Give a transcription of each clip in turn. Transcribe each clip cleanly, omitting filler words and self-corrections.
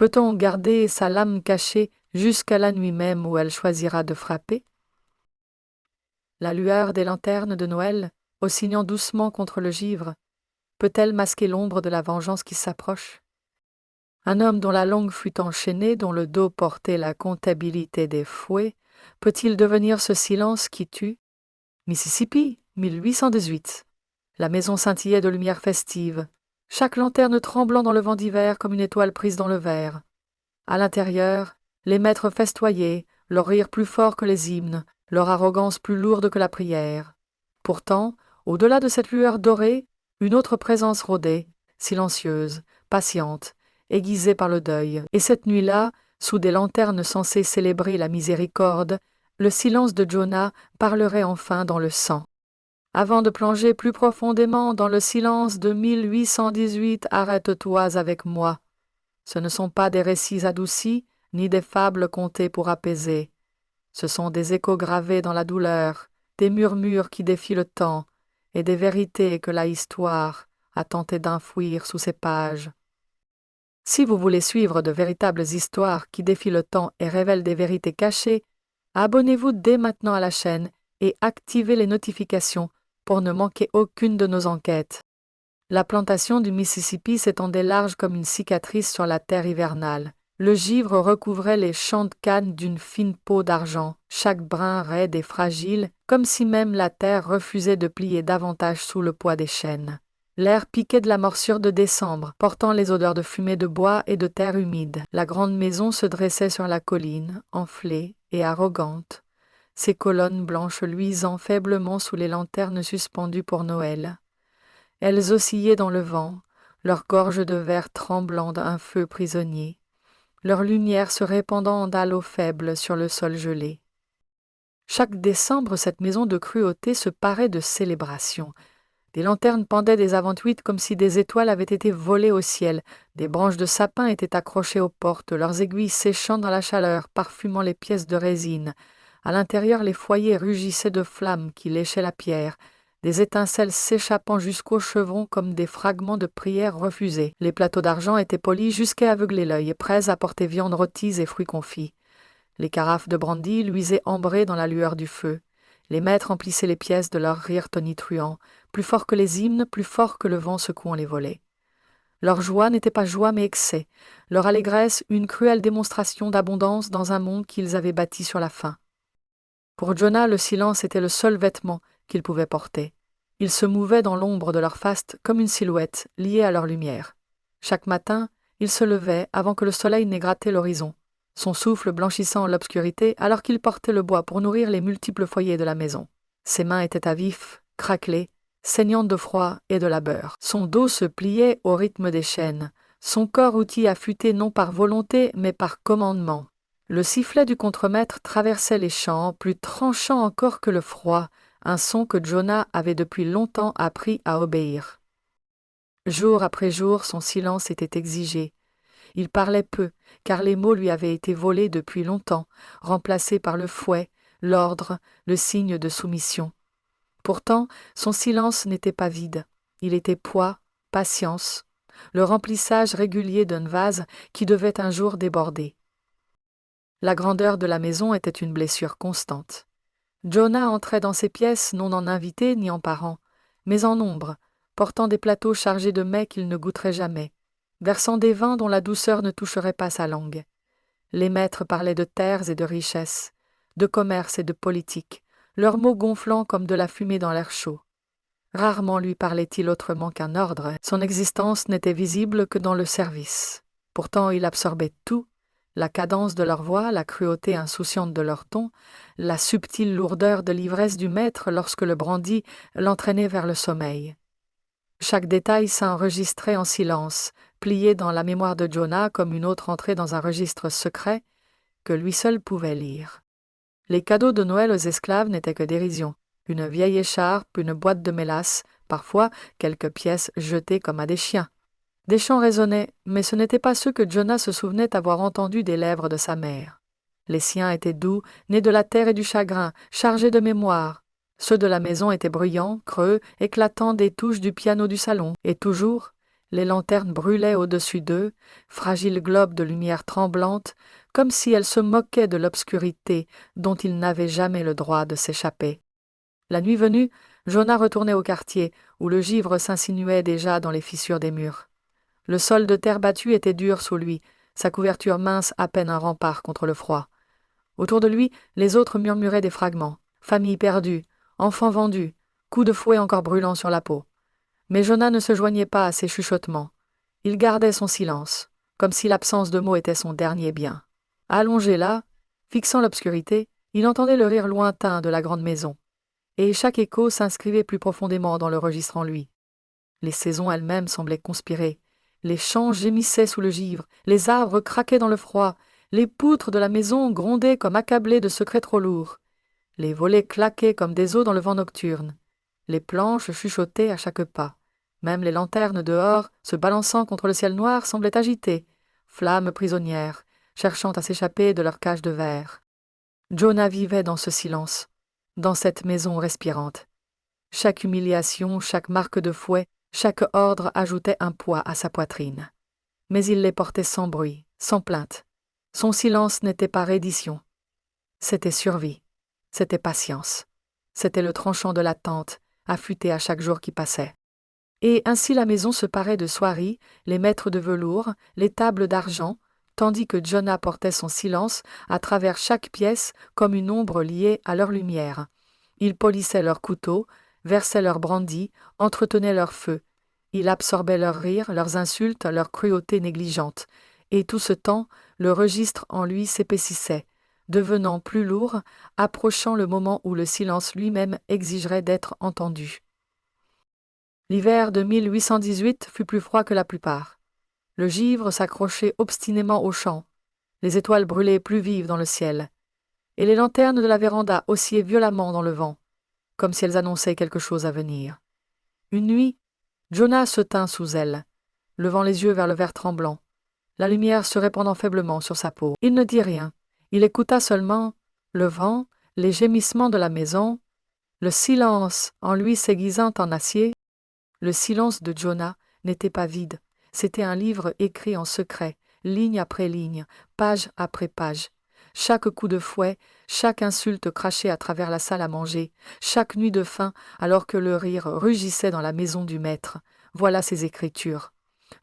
Peut-on garder sa lame cachée jusqu'à la nuit même où elle choisira de frapper? La lueur des lanternes de Noël, oscillant doucement contre le givre, peut-elle masquer l'ombre de la vengeance qui s'approche? Un homme dont la langue fut enchaînée, dont le dos portait la comptabilité des fouets, peut-il devenir ce silence qui tue? Mississippi, 1818. La maison scintillait de lumière festive, chaque lanterne tremblant dans le vent d'hiver comme une étoile prise dans le verre. À l'intérieur, les maîtres festoyaient, leur rire plus fort que les hymnes, leur arrogance plus lourde que la prière. Pourtant, au-delà de cette lueur dorée, une autre présence rôdait, silencieuse, patiente, aiguisée par le deuil. Et cette nuit-là, sous des lanternes censées célébrer la miséricorde, le silence de Jonah parlerait enfin dans le sang. Avant de plonger plus profondément dans le silence de 1818, arrête-toi avec moi. Ce ne sont pas des récits adoucis, ni des fables contées pour apaiser. Ce sont des échos gravés dans la douleur, des murmures qui défient le temps, et des vérités que la histoire a tenté d'enfouir sous ses pages. Si vous voulez suivre de véritables histoires qui défient le temps et révèlent des vérités cachées, abonnez-vous dès maintenant à la chaîne et activez les notifications pour ne manquer aucune de nos enquêtes. La plantation du Mississippi s'étendait large comme une cicatrice sur la terre hivernale. Le givre recouvrait les champs de canne d'une fine peau d'argent, chaque brin raide et fragile, comme si même la terre refusait de plier davantage sous le poids des chênes. L'air piquait de la morsure de décembre, portant les odeurs de fumée de bois et de terre humide. La grande maison se dressait sur la colline, enflée et arrogante, ses colonnes blanches luisant faiblement sous les lanternes suspendues pour Noël. Elles oscillaient dans le vent, leurs gorges de verre tremblant d'un feu prisonnier, leur lumière se répandant en halo faible sur le sol gelé. Chaque décembre, cette maison de cruauté se parait de célébration. Des lanternes pendaient des avant-huit comme si des étoiles avaient été volées au ciel. Des branches de sapin étaient accrochées aux portes, leurs aiguilles séchant dans la chaleur, parfumant les pièces de résine. À l'intérieur, les foyers rugissaient de flammes qui léchaient la pierre, des étincelles s'échappant jusqu'aux chevrons comme des fragments de prières refusées. Les plateaux d'argent étaient polis jusqu'à aveugler l'œil, prêts à porter viande rôtie et fruits confits. Les carafes de brandy luisaient ambrées dans la lueur du feu. Les maîtres emplissaient les pièces de leurs rires tonitruants, plus forts que les hymnes, plus forts que le vent secouant les volets. Leur joie n'était pas joie mais excès, leur allégresse une cruelle démonstration d'abondance dans un monde qu'ils avaient bâti sur la faim. Pour Jonah, le silence était le seul vêtement qu'ils pouvaient porter. Ils se mouvaient dans l'ombre de leur faste comme une silhouette liée à leur lumière. Chaque matin, il se levait avant que le soleil n'ait gratté l'horizon, son souffle blanchissant l'obscurité alors qu'il portait le bois pour nourrir les multiples foyers de la maison. Ses mains étaient à vif, craquelées, saignantes de froid et de labeur. Son dos se pliait au rythme des chaînes, son corps outil affûté non par volonté mais par commandement. Le sifflet du contremaître traversait les champs, plus tranchant encore que le froid, un son que Jonah avait depuis longtemps appris à obéir. Jour après jour, son silence était exigé. Il parlait peu, car les mots lui avaient été volés depuis longtemps, remplacés par le fouet, l'ordre, le signe de soumission. Pourtant, son silence n'était pas vide. Il était poids, patience, le remplissage régulier d'un vase qui devait un jour déborder. La grandeur de la maison était une blessure constante. Jonah entrait dans ses pièces non en invité ni en parent, mais en ombre, portant des plateaux chargés de mets qu'il ne goûterait jamais, versant des vins dont la douceur ne toucherait pas sa langue. Les maîtres parlaient de terres et de richesses, de commerce et de politique, leurs mots gonflant comme de la fumée dans l'air chaud. Rarement lui parlait-il autrement qu'un ordre, son existence n'était visible que dans le service. Pourtant il absorbait tout, la cadence de leur voix, la cruauté insouciante de leur ton, la subtile lourdeur de l'ivresse du maître lorsque le brandy l'entraînait vers le sommeil. Chaque détail s'enregistrait en silence, plié dans la mémoire de Jonah comme une autre entrée dans un registre secret que lui seul pouvait lire. Les cadeaux de Noël aux esclaves n'étaient que dérision. Une vieille écharpe, une boîte de mélasse, parfois quelques pièces jetées comme à des chiens. Des chants résonnaient, mais ce n'étaient pas ceux que Jonah se souvenait avoir entendus des lèvres de sa mère. Les siens étaient doux, nés de la terre et du chagrin, chargés de mémoire. Ceux de la maison étaient bruyants, creux, éclatants des touches du piano du salon. Et toujours, Les lanternes brûlaient au-dessus d'eux, fragiles globes de lumière tremblante, comme si elles se moquaient de l'obscurité dont ils n'avaient jamais le droit de s'échapper. La nuit venue, Jonah retournait au quartier, où le givre s'insinuait déjà dans les fissures des murs. Le sol de terre battue était dur sous lui, sa couverture mince à peine un rempart contre le froid. Autour de lui, les autres murmuraient des fragments. Famille perdue, enfants vendus, coups de fouet encore brûlants sur la peau. Mais Jonah ne se joignait pas à ces chuchotements. Il gardait son silence, comme si l'absence de mots était son dernier bien. Allongé là, fixant l'obscurité, il entendait le rire lointain de la grande maison. Et chaque écho s'inscrivait plus profondément dans le registre en lui. Les saisons elles-mêmes semblaient conspirer. Les champs gémissaient sous le givre, les arbres craquaient dans le froid, les poutres de la maison grondaient comme accablées de secrets trop lourds. Les volets claquaient comme des os dans le vent nocturne. Les planches chuchotaient à chaque pas. Même les lanternes dehors, se balançant contre le ciel noir, semblaient agitées, flammes prisonnières, cherchant à s'échapper de leur cage de verre. Jonah vivait dans ce silence, dans cette maison respirante. Chaque humiliation, chaque marque de fouet, chaque ordre ajoutait un poids à sa poitrine. Mais il les portait sans bruit, sans plainte. Son silence n'était pas reddition. C'était survie, c'était patience, c'était le tranchant de l'attente, affûté à chaque jour qui passait. Et ainsi la maison se parait de soieries, les maîtres de velours, les tables d'argent, tandis que Jonah portait son silence à travers chaque pièce comme une ombre liée à leur lumière. Il polissait leurs couteaux, versait leur brandy, entretenait leur feu. Il absorbait leurs rires, leurs insultes, leur cruauté négligente. Et tout ce temps, le registre en lui s'épaississait, devenant plus lourd, approchant le moment où le silence lui-même exigerait d'être entendu. L'hiver de 1818 fut plus froid que la plupart. Le givre s'accrochait obstinément aux champs, les étoiles brûlaient plus vives dans le ciel, et les lanternes de la véranda oscillaient violemment dans le vent, comme si elles annonçaient quelque chose à venir. Une nuit, Jonah se tint sous elle, levant les yeux vers le vert tremblant, la lumière se répandant faiblement sur sa peau. Il ne dit rien, il écouta seulement le vent, les gémissements de la maison, le silence en lui s'aiguisant en acier. Le silence de Jonah n'était pas vide, c'était un livre écrit en secret, ligne après ligne, page après page. Chaque coup de fouet, chaque insulte crachée à travers la salle à manger, chaque nuit de faim alors que le rire rugissait dans la maison du maître, voilà ses écritures.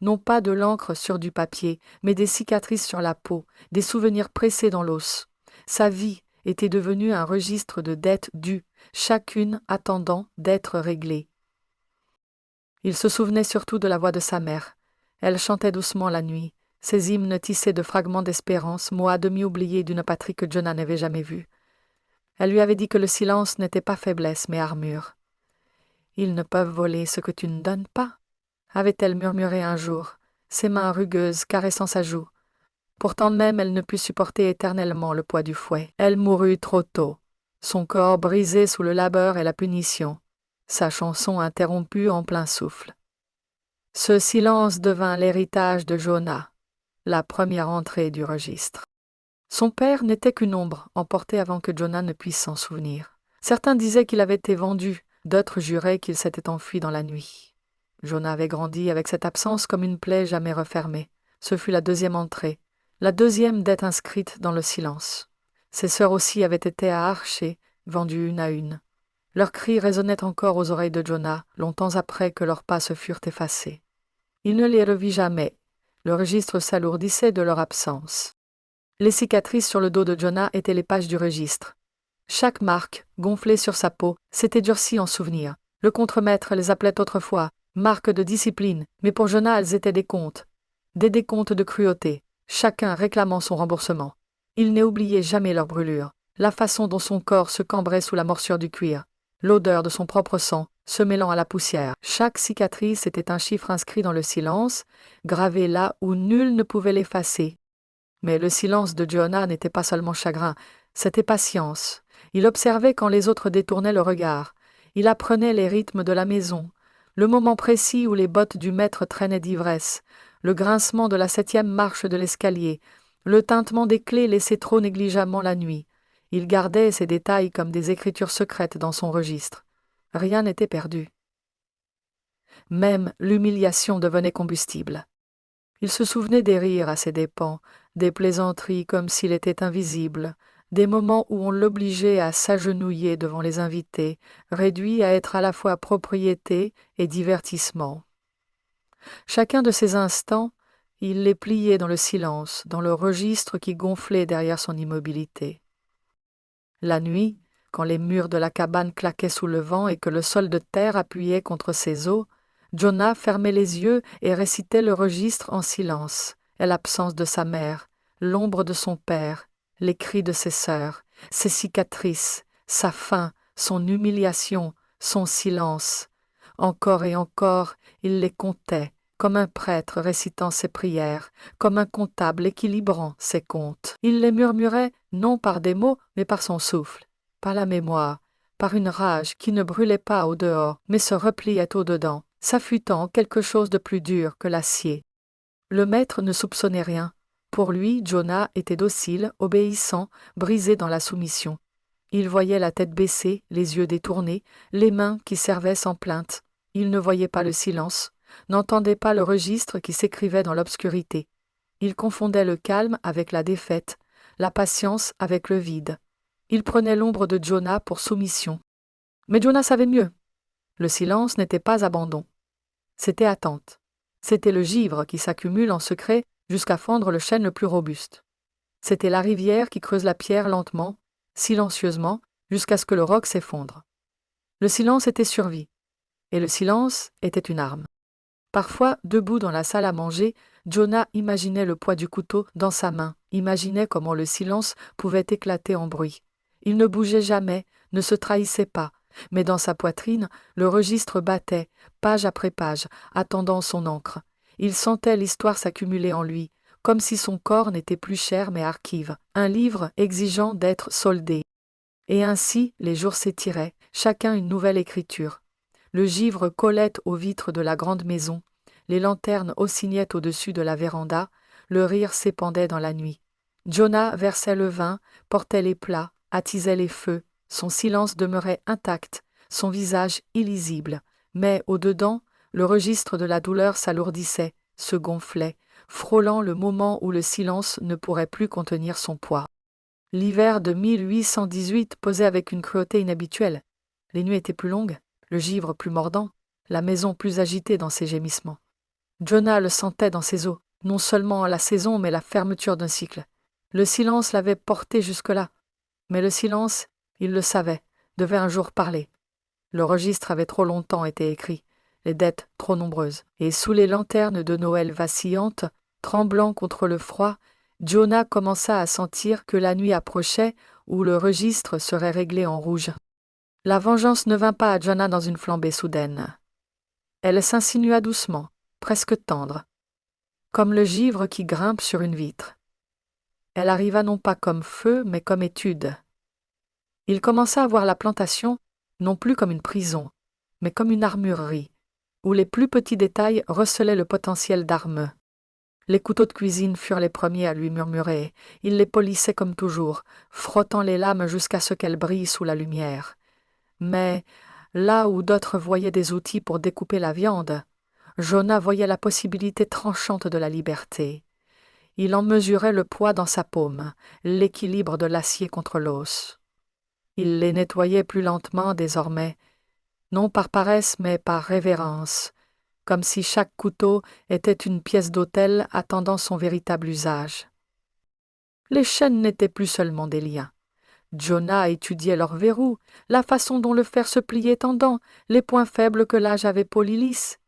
Non pas de l'encre sur du papier, mais des cicatrices sur la peau, des souvenirs pressés dans l'os. Sa vie était devenue un registre de dettes dues, chacune attendant d'être réglée. Il se souvenait surtout de la voix de sa mère. Elle chantait doucement la nuit, ses hymnes tissés de fragments d'espérance, mots à demi oubliés d'une patrie que Jonah n'avait jamais vue. Elle lui avait dit que le silence n'était pas faiblesse, mais armure. « Ils ne peuvent voler ce que tu ne donnes pas », avait-elle murmuré un jour, ses mains rugueuses caressant sa joue. Pourtant même elle ne put supporter éternellement le poids du fouet. Elle mourut trop tôt, son corps brisé sous le labeur et la punition, sa chanson interrompue en plein souffle. Ce silence devint l'héritage de Jonah, la première entrée du registre. Son père n'était qu'une ombre, emportée avant que Jonah ne puisse s'en souvenir. Certains disaient qu'il avait été vendu, d'autres juraient qu'il s'était enfui dans la nuit. Jonah avait grandi avec cette absence comme une plaie jamais refermée. Ce fut la deuxième entrée, la deuxième dette inscrite dans le silence. Ses sœurs aussi avaient été à Archer, vendues une à une. Leurs cris résonnaient encore aux oreilles de Jonah, longtemps après que leurs pas se furent effacés. Il ne les revit jamais. Le registre s'alourdissait de leur absence. Les cicatrices sur le dos de Jonah étaient les pages du registre. Chaque marque, gonflée sur sa peau, s'était durcie en souvenir. Le contremaître les appelait autrefois marques de discipline, mais pour Jonah elles étaient des décomptes de cruauté, chacun réclamant son remboursement. Il n'oubliait jamais leur brûlure, la façon dont son corps se cambrait sous la morsure du cuir, l'odeur de son propre sang se mêlant à la poussière. Chaque cicatrice était un chiffre inscrit dans le silence, gravé là où nul ne pouvait l'effacer. Mais le silence de Jonah n'était pas seulement chagrin, c'était patience. Il observait quand les autres détournaient le regard. Il apprenait les rythmes de la maison, le moment précis où les bottes du maître traînaient d'ivresse, le grincement de la 7e marche de l'escalier, le tintement des clés laissées trop négligemment la nuit. Il gardait ces détails comme des écritures secrètes dans son registre. Rien n'était perdu. Même l'humiliation devenait combustible. Il se souvenait des rires à ses dépens, des plaisanteries comme s'il était invisible, des moments où on l'obligeait à s'agenouiller devant les invités, réduit à être à la fois propriété et divertissement. Chacun de ces instants, il les pliait dans le silence, dans le registre qui gonflait derrière son immobilité. La nuit, quand les murs de la cabane claquaient sous le vent et que le sol de terre appuyait contre ses os, Jonah fermait les yeux et récitait le registre en silence, et l'absence de sa mère, l'ombre de son père, les cris de ses sœurs, ses cicatrices, sa faim, son humiliation, son silence. Encore et encore, il les comptait, comme un prêtre récitant ses prières, comme un comptable équilibrant ses comptes. Il les murmurait non par des mots, mais par son souffle, par la mémoire, par une rage qui ne brûlait pas au dehors, mais se repliait au dedans, s'affûtant quelque chose de plus dur que l'acier. Le maître ne soupçonnait rien. Pour lui, Jonah était docile, obéissant, brisé dans la soumission. Il voyait la tête baissée, les yeux détournés, les mains qui servaient sans plainte. Il ne voyait pas le silence, n'entendait pas le registre qui s'écrivait dans l'obscurité. Il confondait le calme avec la défaite, la patience avec le vide. Il prenait l'ombre de Jonah pour soumission. Mais Jonah savait mieux. Le silence n'était pas abandon. C'était attente. C'était le givre qui s'accumule en secret jusqu'à fendre le chêne le plus robuste. C'était la rivière qui creuse la pierre lentement, silencieusement, jusqu'à ce que le roc s'effondre. Le silence était survie, et le silence était une arme. Parfois, debout dans la salle à manger, Jonah imaginait le poids du couteau dans sa main, imaginait comment le silence pouvait éclater en bruit. Il ne bougeait jamais, ne se trahissait pas, mais dans sa poitrine, le registre battait, page après page, attendant son encre. Il sentait l'histoire s'accumuler en lui, comme si son corps n'était plus chair mais archive, un livre exigeant d'être soldé. Et ainsi, les jours s'étiraient, chacun une nouvelle écriture. Le givre collait aux vitres de la grande maison, les lanternes oscignaient au-dessus de la véranda, le rire s'épandait dans la nuit. Jonah versait le vin, portait les plats, attisait les feux, son silence demeurait intact, son visage illisible, mais au-dedans, le registre de la douleur s'alourdissait, se gonflait, frôlant le moment où le silence ne pourrait plus contenir son poids. L'hiver de 1818 posait avec une cruauté inhabituelle. Les nuits étaient plus longues, le givre plus mordant, la maison plus agitée dans ses gémissements. Jonah le sentait dans ses os, non seulement la saison mais la fermeture d'un cycle. Le silence l'avait porté jusque-là, mais le silence, il le savait, devait un jour parler. Le registre avait trop longtemps été écrit, les dettes trop nombreuses, et sous les lanternes de Noël vacillantes, tremblant contre le froid, Jonah commença à sentir que la nuit approchait où le registre serait réglé en rouge. La vengeance ne vint pas à Jonah dans une flambée soudaine. Elle s'insinua doucement, presque tendre, comme le givre qui grimpe sur une vitre. Elle arriva non pas comme feu, mais comme étude. Il commença à voir la plantation non plus comme une prison, mais comme une armurerie, où les plus petits détails recelaient le potentiel d'armes. Les couteaux de cuisine furent les premiers à lui murmurer. Il les polissait comme toujours, frottant les lames jusqu'à ce qu'elles brillent sous la lumière. Mais, là où d'autres voyaient des outils pour découper la viande, Jonah voyait la possibilité tranchante de la liberté. Il en mesurait le poids dans sa paume, l'équilibre de l'acier contre l'os. Il les nettoyait plus lentement désormais, non par paresse mais par révérence, comme si chaque couteau était une pièce d'autel attendant son véritable usage. Les chaînes n'étaient plus seulement des liens. Jonah étudiait leurs verrous, la façon dont le fer se pliait en dents, les points faibles que l'âge avait polis lisses.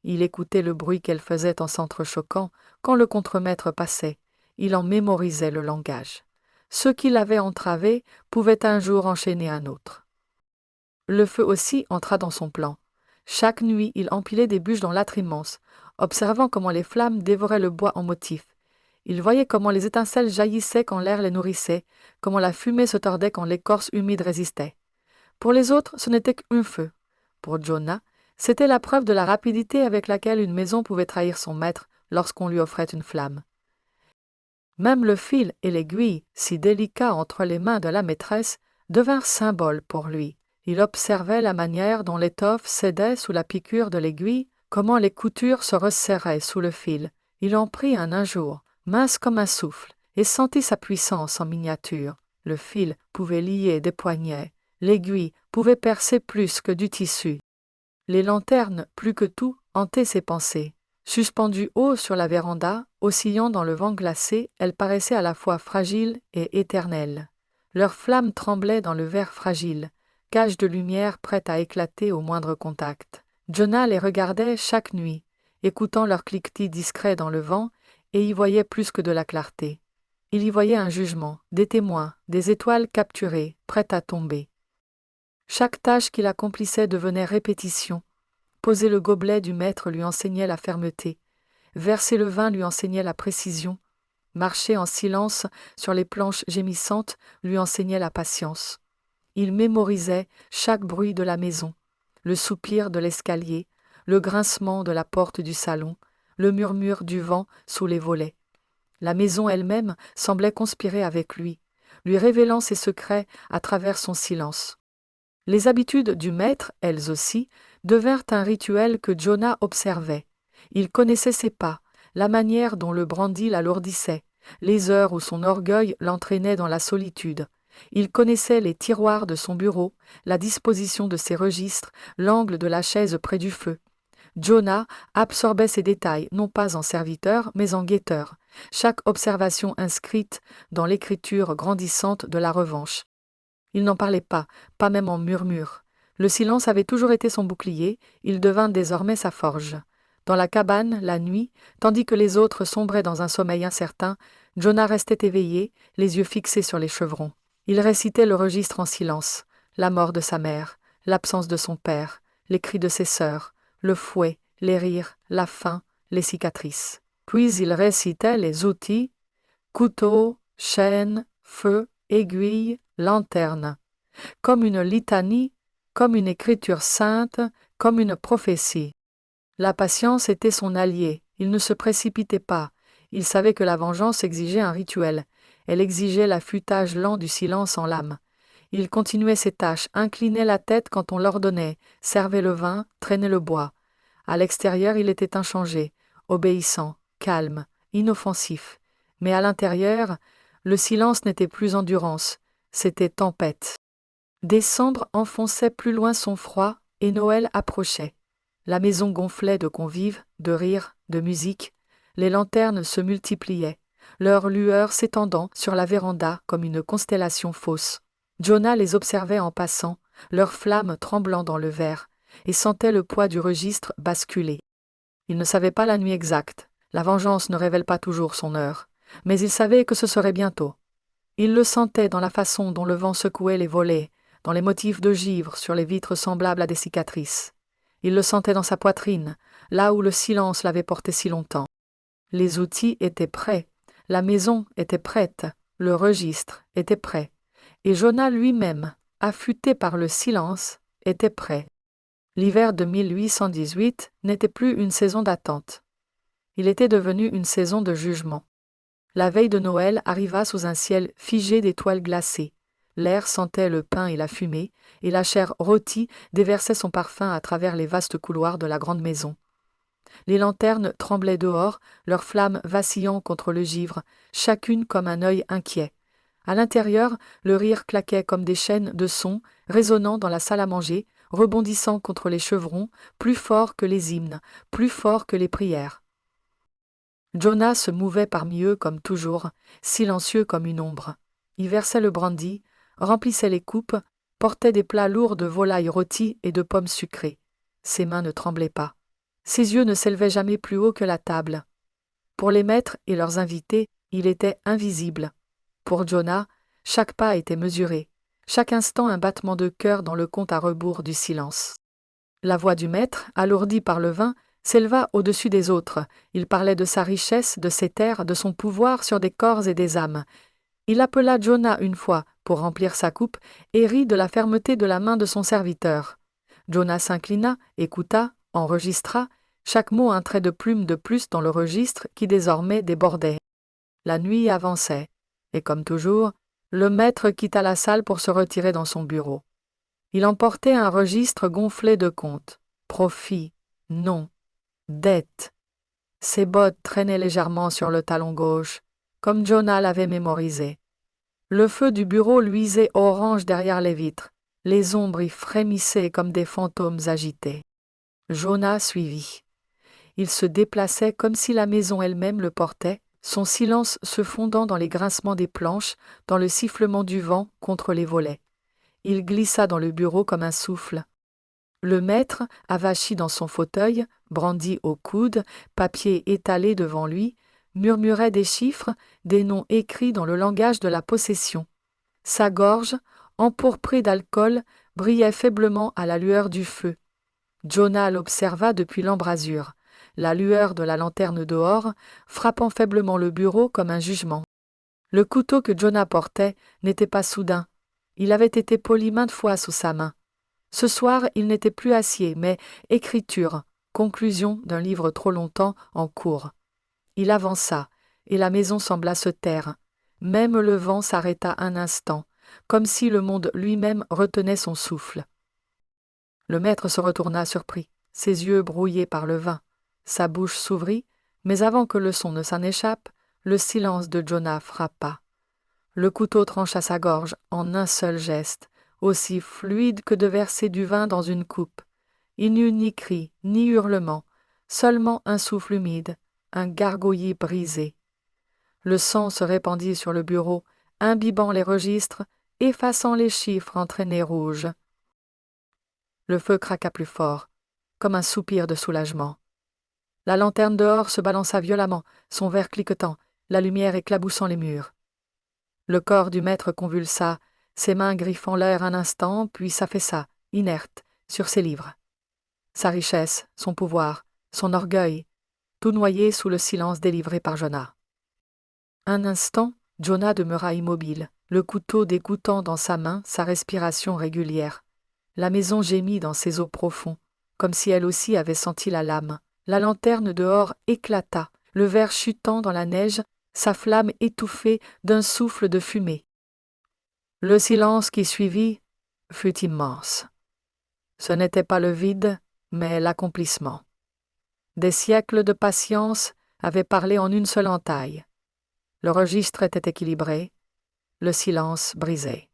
Il écoutait le bruit qu'elle faisait en s'entrechoquant quand le contremaître passait. Il en mémorisait le langage. Ceux qui l'avaient entravé pouvaient un jour enchaîner un autre. Le feu aussi entra dans son plan. Chaque nuit, il empilait des bûches dans l'âtre immense, observant comment les flammes dévoraient le bois en motif. Il voyait comment les étincelles jaillissaient quand l'air les nourrissait, comment la fumée se tordait quand l'écorce humide résistait. Pour les autres, ce n'était qu'un feu. Pour Jonah, c'était la preuve de la rapidité avec laquelle une maison pouvait trahir son maître lorsqu'on lui offrait une flamme. Même le fil et l'aiguille, si délicats entre les mains de la maîtresse, devinrent symboles pour lui. Il observait la manière dont l'étoffe cédait sous la piqûre de l'aiguille, comment les coutures se resserraient sous le fil. Il en prit un jour, mince comme un souffle, et sentit sa puissance en miniature. Le fil pouvait lier des poignets, l'aiguille pouvait percer plus que du tissu. Les lanternes, plus que tout, hantaient ses pensées. Suspendues haut sur la véranda, oscillant dans le vent glacé, elles paraissaient à la fois fragiles et éternelles. Leurs flammes tremblaient dans le verre fragile, cage de lumière prête à éclater au moindre contact. Jonah les regardait chaque nuit, écoutant leur cliquetis discret dans le vent, et y voyait plus que de la clarté. Il y voyait un jugement, des témoins, des étoiles capturées, prêtes à tomber. Chaque tâche qu'il accomplissait devenait répétition. Poser le gobelet du maître lui enseignait la fermeté. Verser le vin lui enseignait la précision. Marcher en silence sur les planches gémissantes lui enseignait la patience. Il mémorisait chaque bruit de la maison, le soupir de l'escalier, le grincement de la porte du salon, le murmure du vent sous les volets. La maison elle-même semblait conspirer avec lui révélant ses secrets à travers son silence. Les habitudes du maître, elles aussi, devinrent un rituel que Jonah observait. Il connaissait ses pas, la manière dont le brandy l'alourdissait, les heures où son orgueil l'entraînait dans la solitude. Il connaissait les tiroirs de son bureau, la disposition de ses registres, l'angle de la chaise près du feu. Jonah absorbait ces détails, non pas en serviteur, mais en guetteur, chaque observation inscrite dans l'écriture grandissante de la revanche. Il n'en parlait pas même en murmure. Le silence avait toujours été son bouclier, il devint désormais sa forge. Dans la cabane, la nuit, tandis que les autres sombraient dans un sommeil incertain, Jonah restait éveillé, les yeux fixés sur les chevrons. Il récitait le registre en silence, la mort de sa mère, l'absence de son père, les cris de ses sœurs, le fouet, les rires, la faim, les cicatrices. Puis il récitait les outils, couteau, chaîne, feu, aiguille, lanterne, comme une litanie, comme une écriture sainte, comme une prophétie. La patience était son allié, il ne se précipitait pas, il savait que la vengeance exigeait un rituel, elle exigeait l'affûtage lent du silence en l'âme. Il continuait ses tâches, inclinait la tête quand on l'ordonnait, servait le vin, traînait le bois. À l'extérieur, il était inchangé, obéissant, calme, inoffensif. Mais à l'intérieur, le silence n'était plus endurance, c'était tempête. Décembre enfonçait plus loin son froid et Noël approchait. La maison gonflait de convives, de rires, de musique. Les lanternes se multipliaient, leurs lueurs s'étendant sur la véranda comme une constellation fausse. Jonah les observait en passant, leurs flammes tremblant dans le verre, et sentait le poids du registre basculer. Il ne savait pas la nuit exacte, la vengeance ne révèle pas toujours son heure, mais il savait que ce serait bientôt. Il le sentait dans la façon dont le vent secouait les volets, dans les motifs de givre sur les vitres semblables à des cicatrices. Il le sentait dans sa poitrine, là où le silence l'avait porté si longtemps. Les outils étaient prêts, la maison était prête, le registre était prêt, et Jonah lui-même, affûté par le silence, était prêt. L'hiver de 1818 n'était plus une saison d'attente. Il était devenu une saison de jugement. La veille de Noël arriva sous un ciel figé d'étoiles glacées. L'air sentait le pain et la fumée, et la chair rôtie déversait son parfum à travers les vastes couloirs de la grande maison. Les lanternes tremblaient dehors, leurs flammes vacillant contre le givre, chacune comme un œil inquiet. À l'intérieur, le rire claquait comme des chaînes de son, résonnant dans la salle à manger, rebondissant contre les chevrons, plus fort que les hymnes, plus fort que les prières. Jonah se mouvait parmi eux comme toujours, silencieux comme une ombre. Il versait le brandy, remplissait les coupes, portait des plats lourds de volailles rôties et de pommes sucrées. Ses mains ne tremblaient pas. Ses yeux ne s'élevaient jamais plus haut que la table. Pour les maîtres et leurs invités, il était invisible. Pour Jonah, chaque pas était mesuré, chaque instant un battement de cœur dans le compte à rebours du silence. La voix du maître, alourdie par le vin, s'éleva au-dessus des autres. Il parlait de sa richesse, de ses terres, de son pouvoir sur des corps et des âmes. Il appela Jonah une fois pour remplir sa coupe et rit de la fermeté de la main de son serviteur. Jonah s'inclina, écouta, enregistra, chaque mot un trait de plume de plus dans le registre qui désormais débordait. La nuit avançait, et comme toujours, le maître quitta la salle pour se retirer dans son bureau. Il emportait un registre gonflé de comptes. Profit, non. Dette. Ses bottes traînaient légèrement sur le talon gauche, comme Jonah l'avait mémorisé. Le feu du bureau luisait orange derrière les vitres. Les ombres y frémissaient comme des fantômes agités. Jonah suivit. Il se déplaçait comme si la maison elle-même le portait, son silence se fondant dans les grincements des planches, dans le sifflement du vent contre les volets. Il glissa dans le bureau comme un souffle. Le maître, avachi dans son fauteuil, brandi au coude, papier étalé devant lui, murmurait des chiffres, des noms écrits dans le langage de la possession. Sa gorge, empourprée d'alcool, brillait faiblement à la lueur du feu. Jonah l'observa depuis l'embrasure, la lueur de la lanterne dehors, frappant faiblement le bureau comme un jugement. Le couteau que Jonah portait n'était pas soudain. Il avait été poli maintes fois sous sa main. Ce soir, il n'était plus acier, mais écriture, conclusion d'un livre trop longtemps en cours. Il avança, et la maison sembla se taire. Même le vent s'arrêta un instant, comme si le monde lui-même retenait son souffle. Le maître se retourna surpris, ses yeux brouillés par le vin. Sa bouche s'ouvrit, mais avant que le son ne s'en échappe, le silence de Jonah frappa. Le couteau trancha sa gorge en un seul geste, aussi fluide que de verser du vin dans une coupe. Il n'y eut ni cri, ni hurlement, seulement un souffle humide, un gargouillis brisé. Le sang se répandit sur le bureau, imbibant les registres, effaçant les chiffres entraînés rouges. Le feu craqua plus fort, comme un soupir de soulagement. La lanterne dehors se balança violemment, son verre cliquetant, la lumière éclaboussant les murs. Le corps du maître convulsa, ses mains griffant l'air un instant, puis s'affaissa, inerte, sur ses livres. Sa richesse, son pouvoir, son orgueil, tout noyé sous le silence délivré par Jonah. Un instant, Jonah demeura immobile, le couteau dégoûtant dans sa main, sa respiration régulière. La maison gémit dans ses os profonds, comme si elle aussi avait senti la lame. La lanterne dehors éclata, le verre chutant dans la neige, sa flamme étouffée d'un souffle de fumée. Le silence qui suivit fut immense. Ce n'était pas le vide, mais l'accomplissement. Des siècles de patience avaient parlé en une seule entaille. Le registre était équilibré, le silence brisé.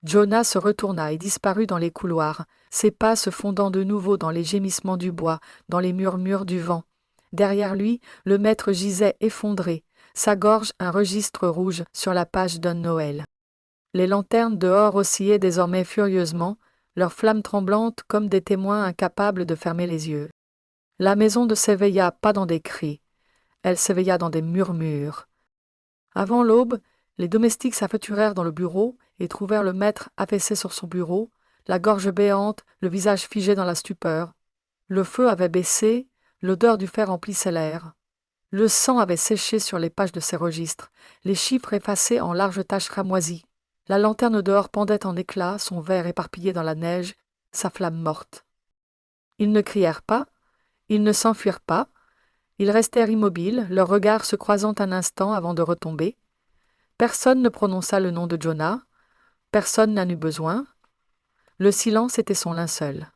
Jonah se retourna et disparut dans les couloirs, ses pas se fondant de nouveau dans les gémissements du bois, dans les murmures du vent. Derrière lui, le maître gisait effondré, sa gorge un registre rouge sur la page d'un Noël. Les lanternes dehors oscillaient désormais furieusement, leurs flammes tremblantes comme des témoins incapables de fermer les yeux. La maison ne s'éveilla pas dans des cris, elle s'éveilla dans des murmures. Avant l'aube, les domestiques s'aventurèrent dans le bureau et trouvèrent le maître affaissé sur son bureau, la gorge béante, le visage figé dans la stupeur. Le feu avait baissé, l'odeur du fer emplissait l'air. Le sang avait séché sur les pages de ses registres, les chiffres effacés en larges taches cramoisies. La lanterne dehors pendait en éclats, son verre éparpillé dans la neige, sa flamme morte. Ils ne crièrent pas, ils ne s'enfuirent pas, ils restèrent immobiles, leurs regards se croisant un instant avant de retomber. Personne ne prononça le nom de Jonah, personne n'en eut besoin. Le silence était son linceul.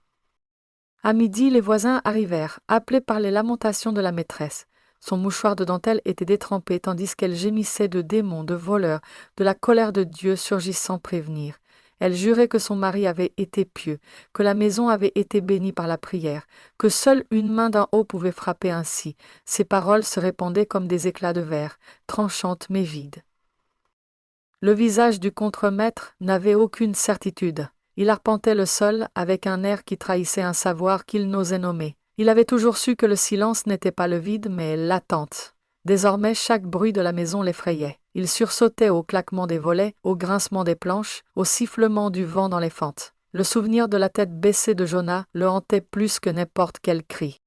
À midi, les voisins arrivèrent, appelés par les lamentations de la maîtresse. Son mouchoir de dentelle était détrempé, tandis qu'elle gémissait de démons, de voleurs, de la colère de Dieu surgissant prévenir. Elle jurait que son mari avait été pieux, que la maison avait été bénie par la prière, que seule une main d'en haut pouvait frapper ainsi. Ses paroles se répandaient comme des éclats de verre, tranchantes mais vides. Le visage du contremaître n'avait aucune certitude. Il arpentait le sol avec un air qui trahissait un savoir qu'il n'osait nommer. Il avait toujours su que le silence n'était pas le vide, mais l'attente. Désormais, chaque bruit de la maison l'effrayait. Il sursautait au claquement des volets, au grincement des planches, au sifflement du vent dans les fentes. Le souvenir de la tête baissée de Jonah le hantait plus que n'importe quel cri.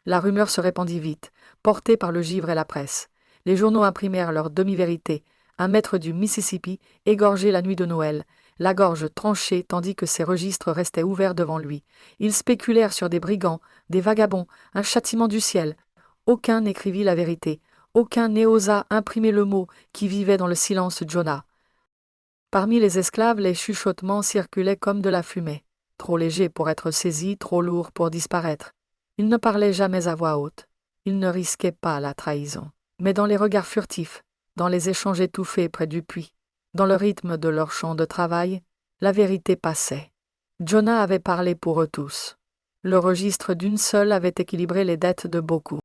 La rumeur se répandit vite, portée par le givre et la presse. Les journaux imprimèrent leur demi-vérité. Un maître du Mississippi, égorgé la nuit de Noël, la gorge tranchée tandis que ses registres restaient ouverts devant lui. Ils spéculèrent sur des brigands, des vagabonds, un châtiment du ciel. Aucun n'écrivit la vérité, aucun n'osa imprimer le mot qui vivait dans le silence de Jonah. Parmi les esclaves, les chuchotements circulaient comme de la fumée, trop léger pour être saisi, trop lourd pour disparaître. Il ne parlait jamais à voix haute. Il ne risquait pas la trahison. Mais dans les regards furtifs, dans les échanges étouffés près du puits, dans le rythme de leur champ de travail, la vérité passait. Jonah avait parlé pour eux tous. Le registre d'une seule avait équilibré les dettes de beaucoup.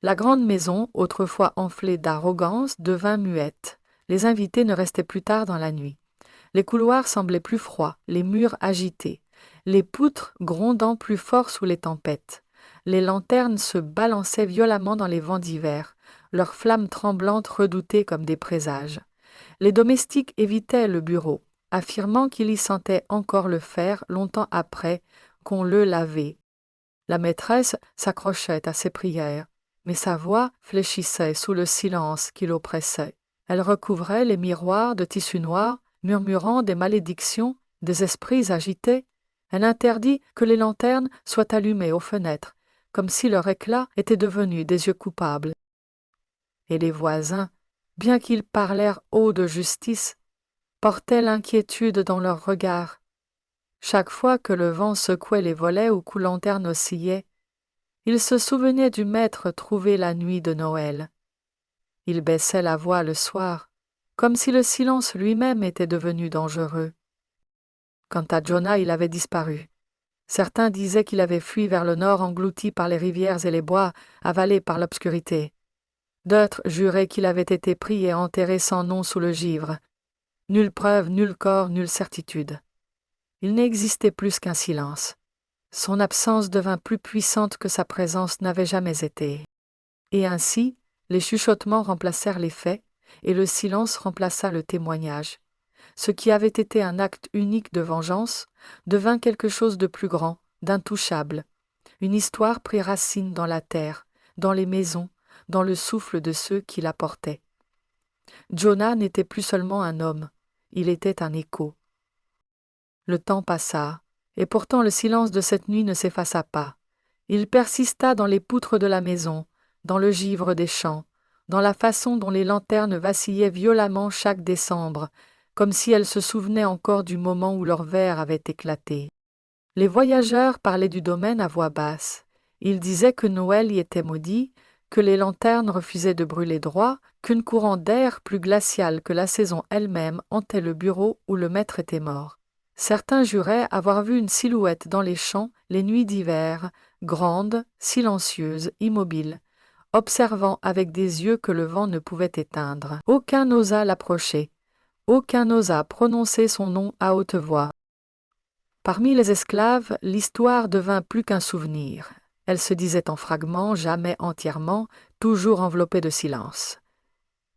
La grande maison, autrefois enflée d'arrogance, devint muette. Les invités ne restaient plus tard dans la nuit. Les couloirs semblaient plus froids, les murs agités, les poutres grondant plus fort sous les tempêtes. Les lanternes se balançaient violemment dans les vents d'hiver, leurs flammes tremblantes redoutées comme des présages. Les domestiques évitaient le bureau, affirmant qu'ils y sentaient encore le fer longtemps après qu'on le lavait. La maîtresse s'accrochait à ses prières, mais sa voix fléchissait sous le silence qui l'oppressait. Elle recouvrait les miroirs de tissu noir, murmurant des malédictions, des esprits agités. Elle interdit que les lanternes soient allumées aux fenêtres, comme si leur éclat était devenu des yeux coupables. Et les voisins, bien qu'ils parlèrent haut de justice, portaient l'inquiétude dans leurs regards. Chaque fois que le vent secouait les volets ou qu'une lanterne oscillait, ils se souvenaient du maître trouvé la nuit de Noël. Ils baissaient la voix le soir, comme si le silence lui-même était devenu dangereux. Quant à Jonah, il avait disparu. Certains disaient qu'il avait fui vers le nord, englouti par les rivières et les bois, avalé par l'obscurité. D'autres juraient qu'il avait été pris et enterré sans nom sous le givre. Nulle preuve, nul corps, nulle certitude. Il n'existait plus qu'un silence. Son absence devint plus puissante que sa présence n'avait jamais été. Et ainsi, les chuchotements remplacèrent les faits, et le silence remplaça le témoignage. Ce qui avait été un acte unique de vengeance devint quelque chose de plus grand, d'intouchable. Une histoire prit racine dans la terre, dans les maisons, dans le souffle de ceux qui la portaient. Jonah n'était plus seulement un homme, il était un écho. Le temps passa, et pourtant le silence de cette nuit ne s'effaça pas. Il persista dans les poutres de la maison, dans le givre des champs, dans la façon dont les lanternes vacillaient violemment chaque décembre, comme si elles se souvenaient encore du moment où leur verre avait éclaté. Les voyageurs parlaient du domaine à voix basse. Ils disaient que Noël y était maudit, que les lanternes refusaient de brûler droit, qu'une courant d'air plus glacial que la saison elle-même hantait le bureau où le maître était mort. Certains juraient avoir vu une silhouette dans les champs les nuits d'hiver, grande, silencieuse, immobile, observant avec des yeux que le vent ne pouvait éteindre. Aucun n'osa l'approcher, aucun n'osa prononcer son nom à haute voix. Parmi les esclaves, l'histoire devint plus qu'un souvenir. Elle se disait en fragments, jamais entièrement, toujours enveloppée de silence.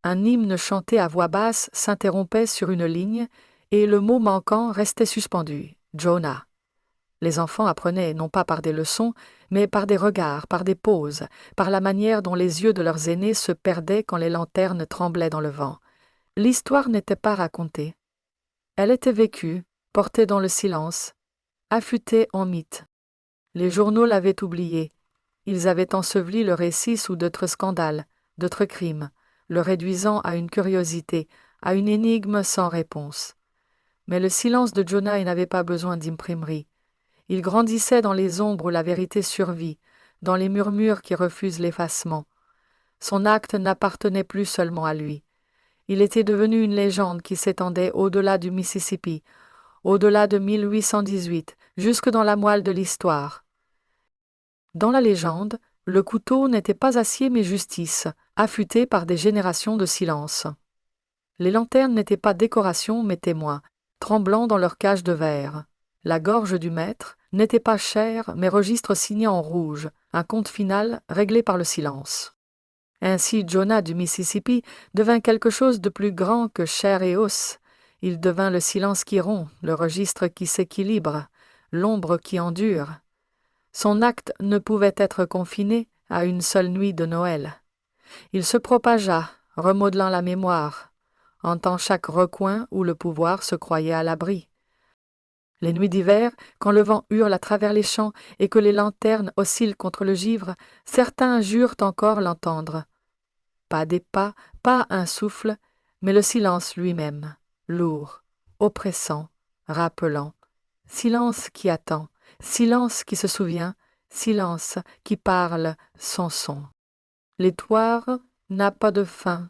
Un hymne chanté à voix basse s'interrompait sur une ligne, et le mot manquant restait suspendu, Jonah. Les enfants apprenaient non pas par des leçons, mais par des regards, par des pauses, par la manière dont les yeux de leurs aînés se perdaient quand les lanternes tremblaient dans le vent. L'histoire n'était pas racontée. Elle était vécue, portée dans le silence, affûtée en mythe. Les journaux l'avaient oubliée. Ils avaient enseveli le récit sous d'autres scandales, d'autres crimes, le réduisant à une curiosité, à une énigme sans réponse. Mais le silence de Jonah n'avait pas besoin d'imprimerie. Il grandissait dans les ombres où la vérité survit, dans les murmures qui refusent l'effacement. Son acte n'appartenait plus seulement à lui. Il était devenu une légende qui s'étendait au-delà du Mississippi, au-delà de 1818, jusque dans la moelle de l'histoire. Dans la légende, le couteau n'était pas acier mais justice, affûté par des générations de silence. Les lanternes n'étaient pas décoration mais témoins, tremblant dans leur cage de verre. La gorge du maître n'était pas chair, mais registre signé en rouge, un compte final réglé par le silence. Ainsi Jonah du Mississippi devint quelque chose de plus grand que chair et os. Il devint le silence qui rompt, le registre qui s'équilibre, l'ombre qui endure. Son acte ne pouvait être confiné à une seule nuit de Noël. Il se propagea, remodelant la mémoire, hantant chaque recoin où le pouvoir se croyait à l'abri. Les nuits d'hiver, quand le vent hurle à travers les champs et que les lanternes oscillent contre le givre, certains jurent encore l'entendre. Pas des pas, pas un souffle, mais le silence lui-même, lourd, oppressant, rappelant. Silence qui attend, silence qui se souvient, silence qui parle sans son. L'étoire n'a pas de fin,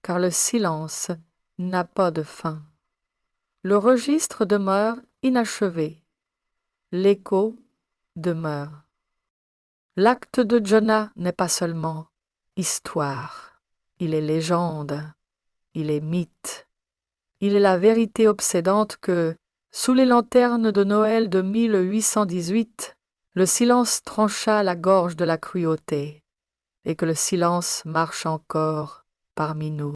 car le silence n'a pas de fin. Le registre demeure inachevé, l'écho demeure. L'acte de Jonah n'est pas seulement histoire, il est légende, il est mythe, il est la vérité obsédante que, sous les lanternes de Noël de 1818, le silence trancha la gorge de la cruauté, et que le silence marche encore parmi nous.